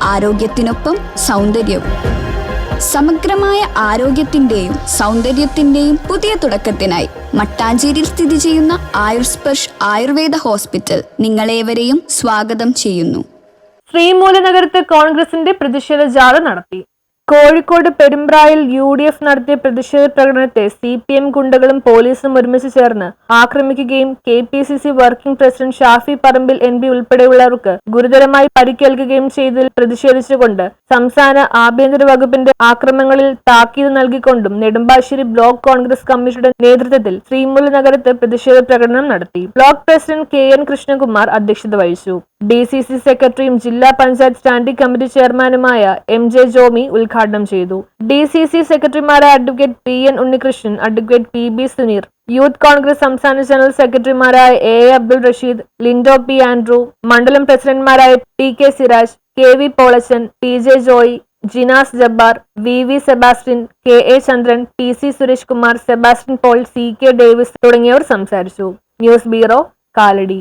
ആരോഗ്യത്തിനൊപ്പം സൗന്ദര്യവും. സമഗ്രമായ ആരോഗ്യത്തിന്റെയും സൗന്ദര്യത്തിന്റെയും പുതിയ തുടക്കത്തിനായി മട്ടാഞ്ചേരിയിൽ സ്ഥിതി ചെയ്യുന്ന ആയുർസ്പർശ് ആയുർവേദ ഹോസ്പിറ്റൽ നിങ്ങളേവരെയും സ്വാഗതം ചെയ്യുന്നു. ശ്രീമൂലനഗരത്ത് കോൺഗ്രസിന്റെ പ്രതിഷേധ ജാഥ നടത്തി. കോഴിക്കോട് പെരുമ്പ്രായിൽ UDF നടത്തിയ പ്രതിഷേധ പ്രകടനത്തെ CPM ഗുണ്ടകളും പോലീസും ഒരുമിച്ച് ചേർന്ന് ആക്രമിക്കുകയും KPCC working president Shafi Parambil NB ഉൾപ്പെടെയുള്ളവർക്ക് ഗുരുതരമായി പരിക്കേൽക്കുകയും ചെയ്തതിൽ പ്രതിഷേധിച്ചുകൊണ്ട് സംസ്ഥാന ആഭ്യന്തര വകുപ്പിന്റെ ആക്രമണങ്ങളിൽ താക്കീത് നൽകിക്കൊണ്ടും നെടുമ്പാശ്ശേരി ബ്ലോക്ക് കോൺഗ്രസ് കമ്മിറ്റിയുടെ നേതൃത്വത്തിൽ ശ്രീമൂലനഗരത്ത് പ്രതിഷേധ പ്രകടനം നടത്തി. ബ്ലോക്ക് പ്രസിഡന്റ് KN കൃഷ്ണകുമാർ അധ്യക്ഷത വഹിച്ചു. DCC സെക്രട്ടറിയും ജില്ലാ പഞ്ചായത്ത് സ്റ്റാൻഡിംഗ് കമ്മിറ്റി ചെയർമാനുമായ MJ ജോമി ഉദ്ഘാടനം ചെയ്തു. DCC സെക്രട്ടറിമാരായ advocate PN Unnikrishnan, advocate PB Suneer, Youth Congress സംസ്ഥാന ജനറൽ സെക്രട്ടറിമാരായ AA അബ്ദുൾ റഷീദ്, ലിൻഡോ P ആൻഡ്രൂ, മണ്ഡലം പ്രസിഡന്റുമാരായ TK Siraj, KV Polachan, TJ Joy, Jinas Jabbar, VV Sebastian, KA Chandran, TC Suresh Kumar, Sebastian Paul, CK Davis തുടങ്ങിയവർ സംസാരിച്ചു. News bureau, Kalady.